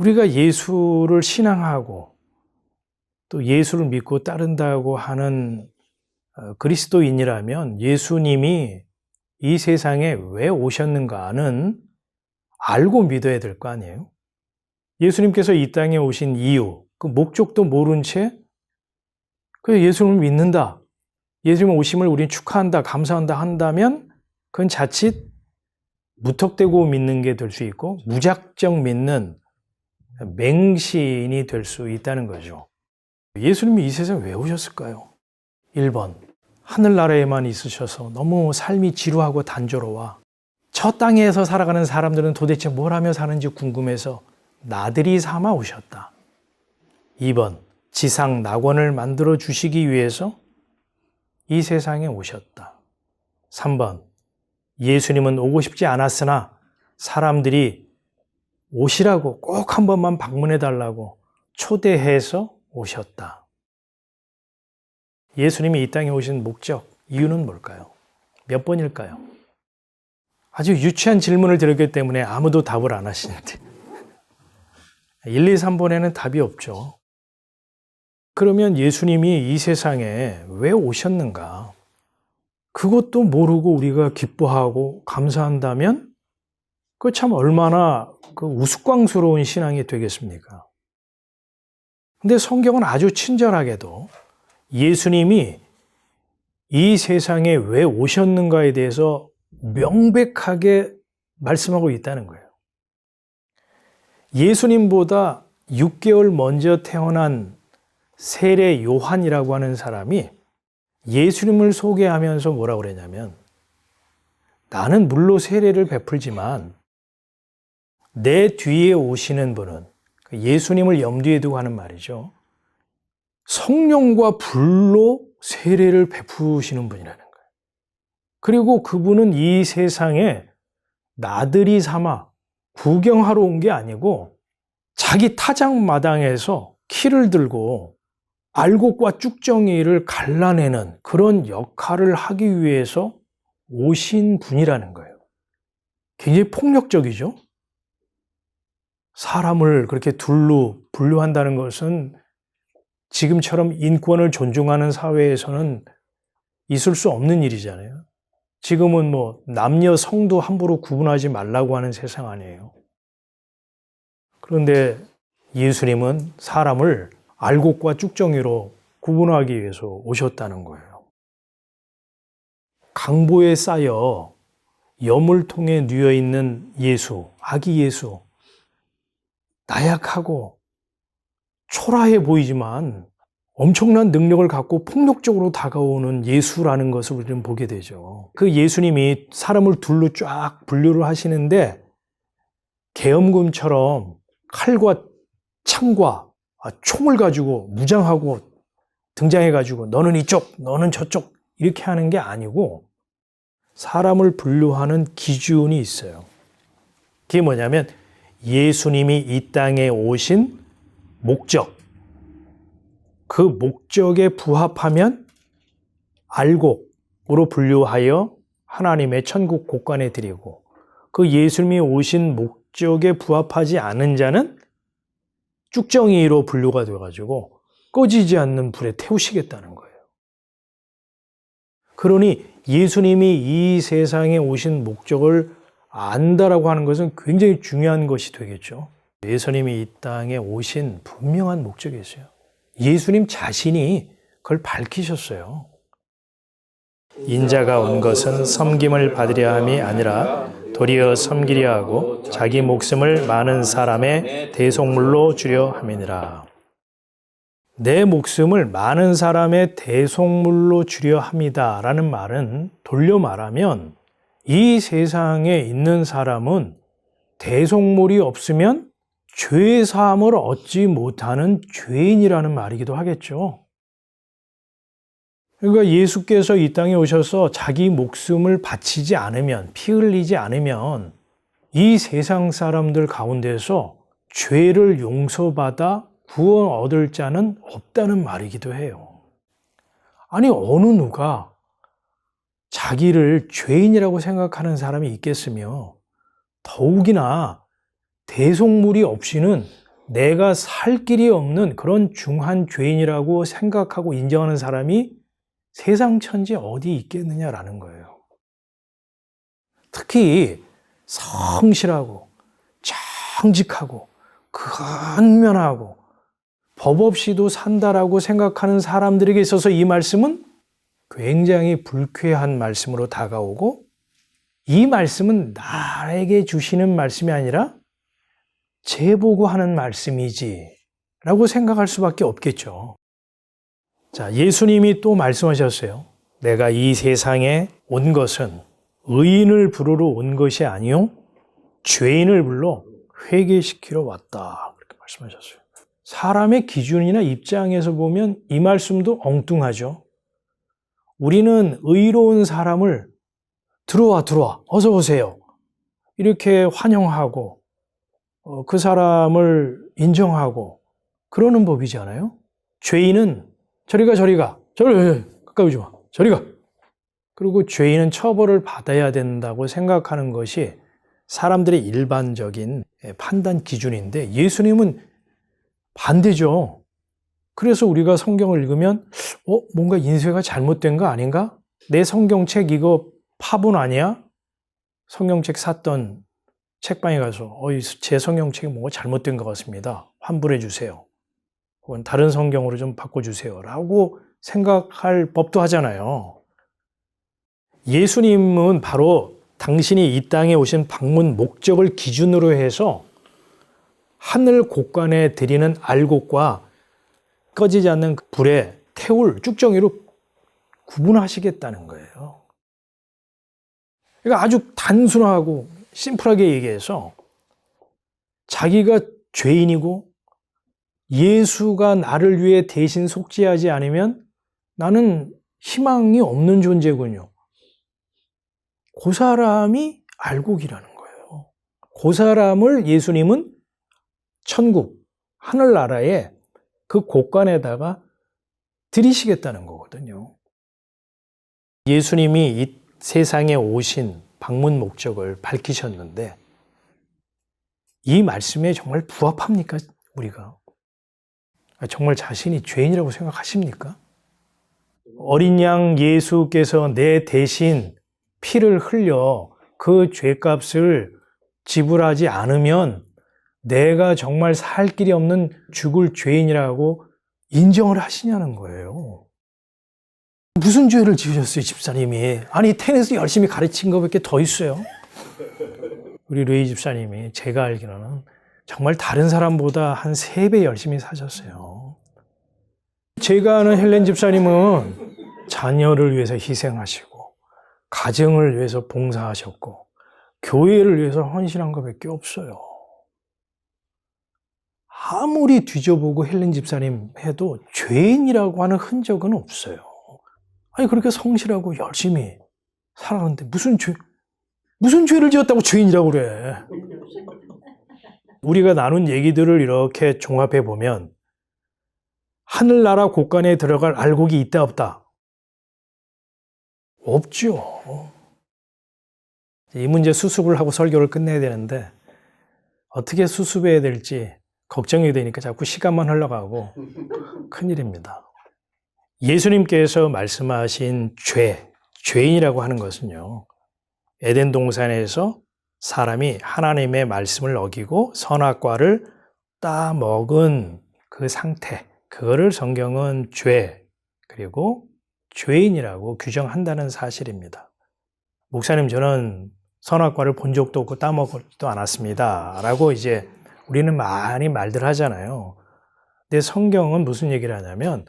우리가 예수를 신앙하고 또 예수를 믿고 따른다고 하는 그리스도인이라면 예수님이 이 세상에 왜 오셨는가는 알고 믿어야 될 거 아니에요? 예수님께서 이 땅에 오신 이유, 그 목적도 모른 채 예수님을 믿는다, 예수님 오심을 우리는 축하한다, 감사한다 한다면 그건 자칫 무턱대고 믿는 게 될 수 있고 무작정 믿는 맹신이 될 수 있다는 거죠. 예수님이 이 세상에 왜 오셨을까요? 1번, 하늘나라에만 있으셔서 너무 삶이 지루하고 단조로워 저 땅에서 살아가는 사람들은 도대체 뭘 하며 사는지 궁금해서 나들이 삼아 오셨다. 2번, 지상 낙원을 만들어 주시기 위해서 이 세상에 오셨다. 3번, 예수님은 오고 싶지 않았으나 사람들이 오시라고 꼭 한 번만 방문해 달라고 초대해서 오셨다. 예수님이 이 땅에 오신 목적, 이유는 뭘까요? 몇 번일까요? 아주 유치한 질문을 드렸기 때문에 아무도 답을 안 하시는데 1, 2, 3번에는 답이 없죠. 그러면 예수님이 이 세상에 왜 오셨는가? 그것도 모르고 우리가 기뻐하고 감사한다면 그 참 얼마나 우스꽝스러운 신앙이 되겠습니까? 근데 성경은 아주 친절하게도 예수님이 이 세상에 왜 오셨는가에 대해서 명백하게 말씀하고 있다는 거예요. 예수님보다 6개월 먼저 태어난 세례 요한이라고 하는 사람이 예수님을 소개하면서 뭐라고 그랬냐면, 나는 물로 세례를 베풀지만 내 뒤에 오시는 분은, 예수님을 염두에 두고 하는 말이죠, 성령과 불로 세례를 베푸시는 분이라는 거예요. 그리고 그분은 이 세상에 나들이 삼아 구경하러 온 게 아니고 자기 타작마당에서 키를 들고 알곡과 쭉정이를 갈라내는 그런 역할을 하기 위해서 오신 분이라는 거예요. 굉장히 폭력적이죠? 사람을 그렇게 둘로 분류한다는 것은 지금처럼 인권을 존중하는 사회에서는 있을 수 없는 일이잖아요. 지금은 남녀 성도 함부로 구분하지 말라고 하는 세상 아니에요. 그런데 예수님은 사람을 알곡과 쭉정이로 구분하기 위해서 오셨다는 거예요. 강보에 쌓여 여물통에 누워있는 예수, 아기 예수, 나약하고 초라해 보이지만 엄청난 능력을 갖고 폭력적으로 다가오는 예수라는 것을 우리는 보게 되죠. 그 예수님이 사람을 둘로 쫙 분류를 하시는데 계엄군처럼 칼과 창과 총을 가지고 무장하고 등장해가지고 너는 이쪽, 너는 저쪽 이렇게 하는 게 아니고 사람을 분류하는 기준이 있어요. 그게 뭐냐면 예수님이 이 땅에 오신 목적, 그 목적에 부합하면 알곡으로 분류하여 하나님의 천국 곳간에 드리고, 그 예수님이 오신 목적에 부합하지 않은 자는 쭉정이로 분류가 되어가지고 꺼지지 않는 불에 태우시겠다는 거예요. 그러니 예수님이 이 세상에 오신 목적을 안다라고 하는 것은 굉장히 중요한 것이 되겠죠. 예수님이 이 땅에 오신 분명한 목적이 있어요. 예수님 자신이 그걸 밝히셨어요. 인자가 온 것은 섬김을 받으려 함이 아니라 도리어 섬기려 하고 자기 목숨을 많은 사람의 대속물로 주려 함이니라. 내 목숨을 많은 사람의 대속물로 주려 합니다 라는 말은 돌려 말하면 이 세상에 있는 사람은 대속물이 없으면 죄 사함을 얻지 못하는 죄인이라는 말이기도 하겠죠. 그러니까 예수께서 이 땅에 오셔서 자기 목숨을 바치지 않으면, 피 흘리지 않으면 이 세상 사람들 가운데서 죄를 용서받아 구원 얻을 자는 없다는 말이기도 해요. 아니, 어느 누가 자기를 죄인이라고 생각하는 사람이 있겠으며, 더욱이나 대속물이 없이는 내가 살 길이 없는 그런 중한 죄인이라고 생각하고 인정하는 사람이 세상 천지 어디 있겠느냐라는 거예요. 특히 성실하고 정직하고 근면하고 법 없이도 산다라고 생각하는 사람들에게 있어서 이 말씀은 굉장히 불쾌한 말씀으로 다가오고, 이 말씀은 나에게 주시는 말씀이 아니라 쟤보고 하는 말씀이지 라고 생각할 수밖에 없겠죠. 자, 예수님이 또 말씀하셨어요. 내가 이 세상에 온 것은 의인을 부르러 온 것이 아니요 죄인을 불러 회개시키러 왔다, 그렇게 말씀하셨어요. 사람의 기준이나 입장에서 보면 이 말씀도 엉뚱하죠. 우리는 의로운 사람을 들어와 어서 오세요 이렇게 환영하고 그 사람을 인정하고 그러는 법이잖아요. 죄인은 저리 가 가까이 오지 마, 저리 가. 그리고 죄인은 처벌을 받아야 된다고 생각하는 것이 사람들의 일반적인 판단 기준인데, 예수님은 반대죠. 그래서 우리가 성경을 읽으면 뭔가 인쇄가 잘못된 거 아닌가? 내 성경책 이거 파본 아니야? 성경책 샀던 책방에 가서 제 성경책이 뭔가 잘못된 것 같습니다, 환불해 주세요. 혹은 다른 성경으로 좀 바꿔주세요 라고 생각할 법도 하잖아요. 예수님은 바로 당신이 이 땅에 오신 방문 목적을 기준으로 해서 하늘 곳간에 드리는 알곡과 꺼지지 않는 불에 태울 쭉정이로 구분하시겠다는 거예요. 그러니까 아주 단순하고 심플하게 얘기해서 자기가 죄인이고 예수가 나를 위해 대신 속죄하지 않으면 나는 희망이 없는 존재군요. 그 사람이 알곡이라는 거예요. 그 사람을 예수님은 천국, 하늘나라에 그 곳간에다가 들이시겠다는 거거든요. 예수님이 이 세상에 오신 방문 목적을 밝히셨는데 이 말씀에 정말 부합합니까, 우리가? 정말 자신이 죄인이라고 생각하십니까? 어린 양 예수께서 내 대신 피를 흘려 그 죄값을 지불하지 않으면 내가 정말 살 길이 없는 죽을 죄인이라고 인정을 하시냐는 거예요. 무슨 죄를 지으셨어요, 집사님이? 아니, 텐에서 열심히 가르친 것밖에 더 있어요. 우리 루이 집사님이 제가 알기로는 정말 다른 사람보다 한 3배 열심히 사셨어요. 제가 아는 헬렌 집사님은 자녀를 위해서 희생하시고 가정을 위해서 봉사하셨고 교회를 위해서 헌신한 것밖에 없어요. 아무리 뒤져보고 헬렌 집사님 해도 죄인이라고 하는 흔적은 없어요. 아니, 그렇게 성실하고 열심히 살았는데 무슨 죄를 지었다고 죄인이라고 그래. 우리가 나눈 얘기들을 이렇게 종합해 보면 하늘나라 곳간에 들어갈 알곡이 있다 없다? 없죠. 이 문제 수습을 하고 설교를 끝내야 되는데 어떻게 수습해야 될지 걱정이 되니까 자꾸 시간만 흘러가고 큰일입니다. 예수님께서 말씀하신 죄인이라고 하는 것은요, 에덴 동산에서 사람이 하나님의 말씀을 어기고 선악과를 따먹은 그 상태, 그거를 성경은 죄, 그리고 죄인이라고 규정한다는 사실입니다. 목사님, 저는 선악과를 본 적도 없고 따먹지도 않았습니다 라고 이제 우리는 많이 말들 하잖아요. 근데 성경은 무슨 얘기를 하냐면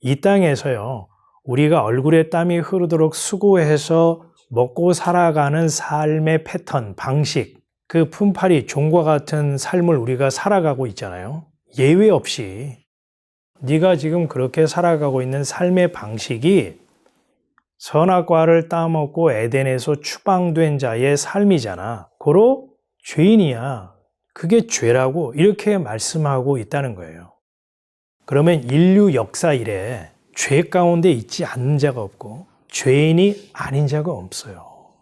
이 땅에서요, 우리가 얼굴에 땀이 흐르도록 수고해서 먹고 살아가는 삶의 패턴, 방식, 그 품팔이, 종과 같은 삶을 우리가 살아가고 있잖아요. 예외 없이 네가 지금 그렇게 살아가고 있는 삶의 방식이 선악과를 따먹고 에덴에서 추방된 자의 삶이잖아. 고로 죄인이야. 그게 죄라고 이렇게 말씀하고 있다는 거예요. 그러면 인류 역사 이래 죄 가운데 있지 않는 자가 없고 죄인이 아닌 자가 없어요.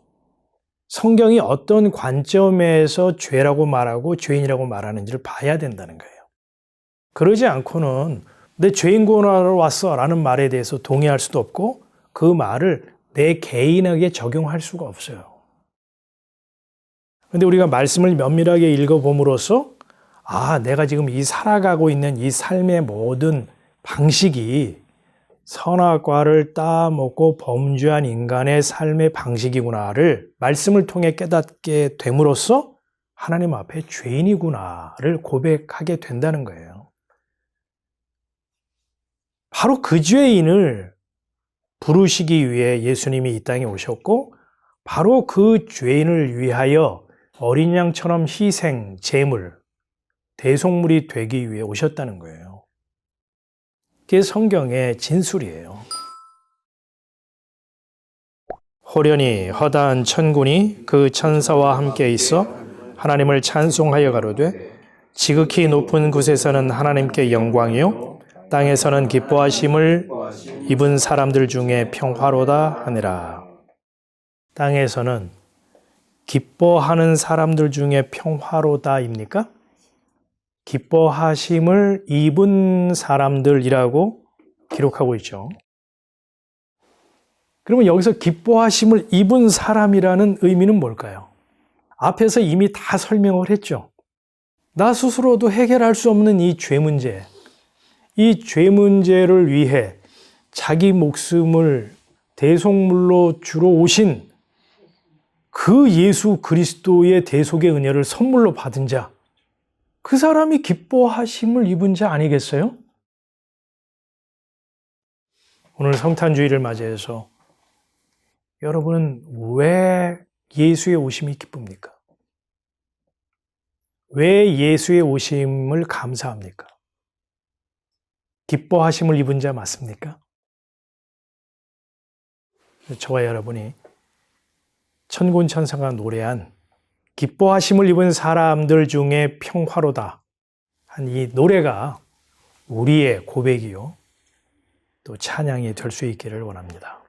성경이 어떤 관점에서 죄라고 말하고 죄인이라고 말하는지를 봐야 된다는 거예요. 그러지 않고는 내 죄인 구원하러 왔어 라는 말에 대해서 동의할 수도 없고 그 말을 내 개인에게 적용할 수가 없어요. 그런데 우리가 말씀을 면밀하게 읽어봄으로써 내가 지금 이 살아가고 있는 이 삶의 모든 방식이 선악과를 따먹고 범죄한 인간의 삶의 방식이구나를 말씀을 통해 깨닫게 됨으로써 하나님 앞에 죄인이구나를 고백하게 된다는 거예요. 바로 그 죄인을 부르시기 위해 예수님이 이 땅에 오셨고 바로 그 죄인을 위하여 어린 양처럼 희생, 제물, 대속물이 되기 위해 오셨다는 거예요. 그게 성경의 진술이에요. 호련히 허다한 천군이 그 천사와 함께 있어 하나님을 찬송하여 가로되 지극히 높은 곳에서는 하나님께 영광이요 땅에서는 기뻐하심을 입은 사람들 중에 평화로다 하니라. 땅에서는 기뻐하는 사람들 중에 평화로다입니까? 기뻐하심을 입은 사람들이라고 기록하고 있죠. 그러면 여기서 기뻐하심을 입은 사람이라는 의미는 뭘까요? 앞에서 이미 다 설명을 했죠. 나 스스로도 해결할 수 없는 이 죄 문제, 이 죄 문제를 위해 자기 목숨을 대속물로 주러 오신 그 예수 그리스도의 대속의 은혜를 선물로 받은 자, 그 사람이 기뻐하심을 입은 자 아니겠어요? 오늘 성탄주의를 맞이해서 여러분은 왜 예수의 오심이 기쁩니까? 왜 예수의 오심을 감사합니까? 기뻐하심을 입은 자 맞습니까? 저와 여러분이 천군천사가 노래한 기뻐하심을 입은 사람들 중에 평화로다 한 이 노래가 우리의 고백이요 또 찬양이 될 수 있기를 원합니다.